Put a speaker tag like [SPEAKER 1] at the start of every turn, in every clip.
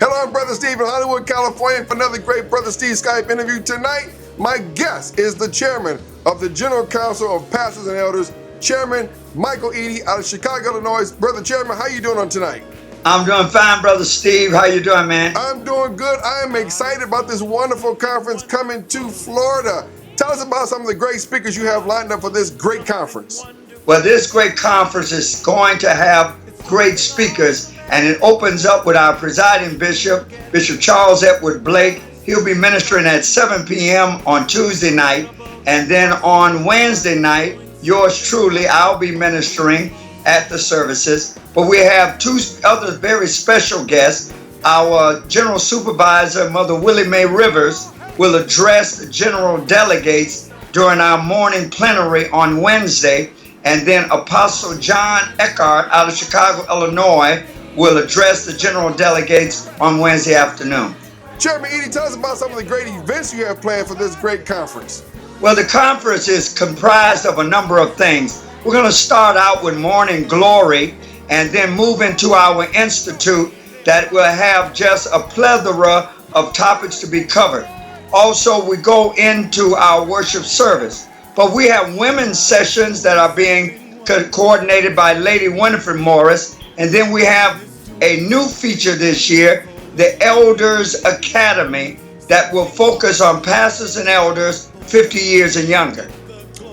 [SPEAKER 1] Hello, I'm Brother Steve in Hollywood, California for another great Brother Steve Skype interview. Tonight, my guest is the chairman of the General Council of Pastors and Elders, Chairman Michael Eaddy out of Chicago, Illinois. Brother Chairman, how you doing on tonight?
[SPEAKER 2] I'm doing fine, Brother Steve. How you doing, man?
[SPEAKER 1] I'm doing good. I am excited about this wonderful conference coming to Florida. Tell us about some of the great speakers you have lined up for this great conference.
[SPEAKER 2] Well, this great conference is going to have great speakers, and it opens up with our presiding bishop, Bishop Charles Edward Blake. He'll be ministering at 7 p.m. on Tuesday night, and then on Wednesday night, yours truly, I'll be ministering at the services. But we have two other very special guests. Our General Supervisor, Mother Willie Mae Rivers, will address the general delegates during our morning plenary on Wednesday. And then Apostle John Eckhart out of Chicago, Illinois, will address the general delegates on Wednesday afternoon.
[SPEAKER 1] Chairman Eaddy, tell us about some of the great events you have planned for this great conference.
[SPEAKER 2] Well, the conference is comprised of a number of things. We're going to start out with Morning Glory and then move into our institute that will have just a plethora of topics to be covered. Also, we go into our worship service. But we have women's sessions that are being coordinated by Lady Winifred Morris. And then we have a new feature this year, the Elders Academy, that will focus on pastors and elders 50 years and younger.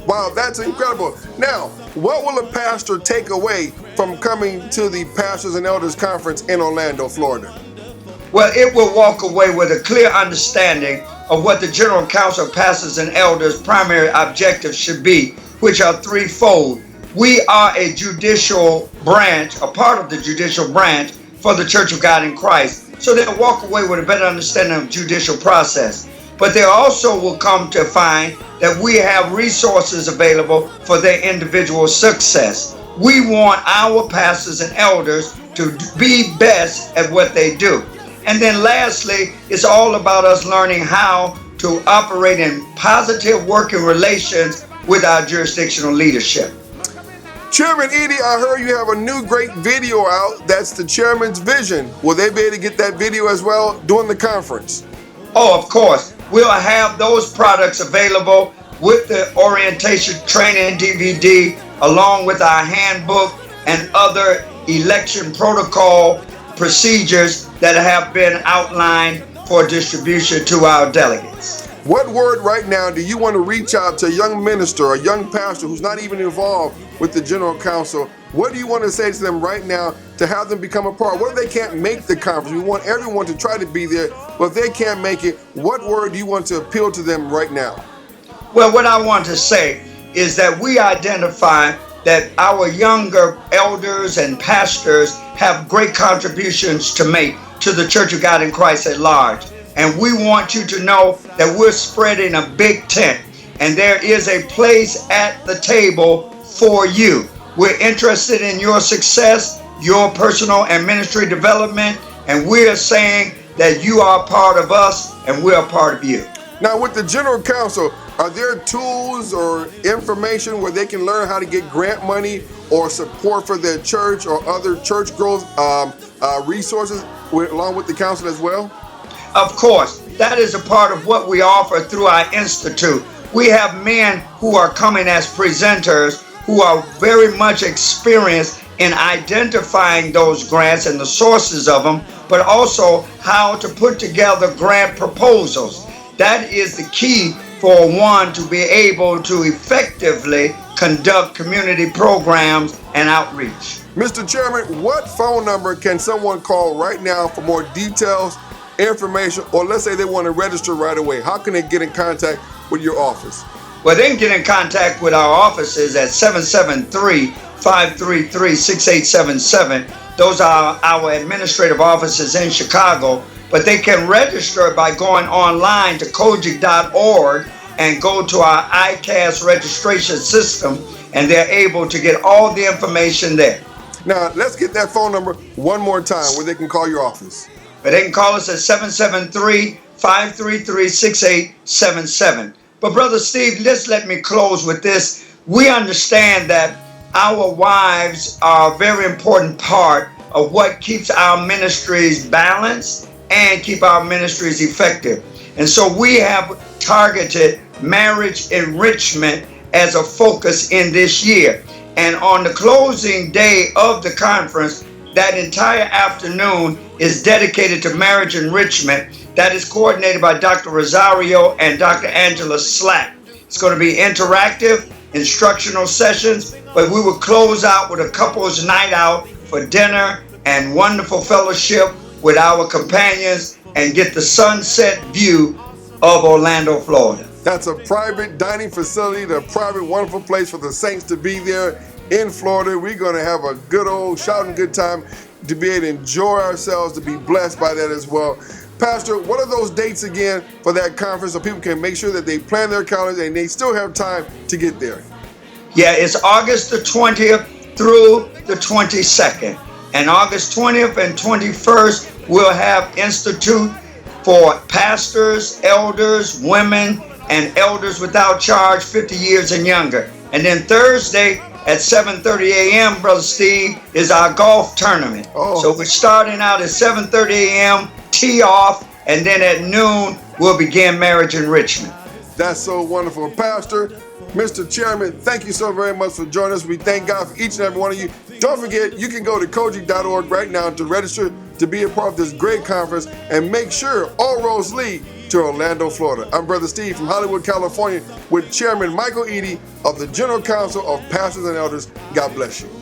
[SPEAKER 1] Wow, that's incredible. Now, what will a pastor take away from coming to the Pastors and Elders Conference in Orlando, Florida?
[SPEAKER 2] Well, it will walk away with a clear understanding of what the General Council of Pastors and Elders' primary objectives should be, which are threefold. We are a judicial branch, a part of the judicial branch for the Church of God in Christ. So they'll walk away with a better understanding of judicial process. But they also will come to find that we have resources available for their individual success. We want our pastors and elders to be best at what they do. And then lastly, it's all about us learning how to operate in positive working relations with our jurisdictional leadership.
[SPEAKER 1] Chairman Eaddy, I heard you have a new great video out. That's the Chairman's Vision. Will they be able to get that video as well during the conference?
[SPEAKER 2] Oh, of course. We'll have those products available with the orientation training DVD, along with our handbook and other election protocol procedures that have been outlined for distribution to our delegates.
[SPEAKER 1] What word right now do you want to reach out to a young minister, a young pastor who's not even involved with the General Council? What do you want to say to them right now to have them become a part? What if they can't make the conference? We want everyone to try to be there, but if they can't make it, what word do you want to appeal to them right now?
[SPEAKER 2] Well, what I want to say is that we identify that our younger elders and pastors have great contributions to make to the Church of God in Christ at large. And we want you to know that we're spreading a big tent, and there is a place at the table for you. We're interested in your success, your personal and ministry development, and we're saying that you are part of us and we're a part of you.
[SPEAKER 1] Now, with the General Council, are there tools or information where they can learn how to get grant money or support for their church or other church growth resources along with the council as well?
[SPEAKER 2] Of course, that is a part of what we offer through our institute. We have men who are coming as presenters who are very much experienced in identifying those grants and the sources of them, but also how to put together grant proposals. That is the key for one to be able to effectively conduct community programs and outreach.
[SPEAKER 1] Mr. Chairman, what phone number can someone call right now for more details, information, or let's say they want to register right away? How can they get in contact with your office?
[SPEAKER 2] Well, they can get in contact with our offices at 773-533-6877. Those are our administrative offices in Chicago, but they can register by going online to COGIC.org and go to our ICAS registration system, and they're able to get all the information there.
[SPEAKER 1] Now, let's get that phone number one more time where they can call your office.
[SPEAKER 2] But they can call us at 773-533-6877. But Brother Steve, just let me close with this. We understand that our wives are a very important part of what keeps our ministries balanced and keep our ministries effective. And so we have targeted marriage enrichment as a focus in this year. And on the closing day of the conference, that entire afternoon is dedicated to marriage enrichment. That is coordinated by Dr. Rosario and Dr. Angela Slack. It's going to be interactive, instructional sessions, but we will close out with a couple's night out for dinner and wonderful fellowship with our companions and get the sunset view of Orlando, Florida.
[SPEAKER 1] That's a private dining facility, the private, wonderful place for the saints to be there in Florida. We're going to have a good old shouting good time to be able to enjoy ourselves, to be blessed by that as well. Pastor, what are those dates again for that conference so people can make sure that they plan their calendars and they still have time to get there?
[SPEAKER 2] Yeah, it's August the 20th through the 22nd. And August 20th and 21st, we'll have Institute for pastors, elders, women, and elders without charge, 50 years and younger. And then Thursday at 7:30 a.m., Brother Steve, is our golf tournament. So we're starting out at 7:30 a.m., tee off, and then at noon, we'll begin marriage enrichment.
[SPEAKER 1] That's so wonderful. Pastor, Mr. Chairman, thank you so very much for joining us. We thank God for each and every one of you. Don't forget, you can go to COGIC.org right now to register to be a part of this great conference, and make sure all roads lead to Orlando, Florida. I'm Brother Steve from Hollywood, California, with Chairman Michael Eaddy of the General Council of Pastors and Elders. God bless you.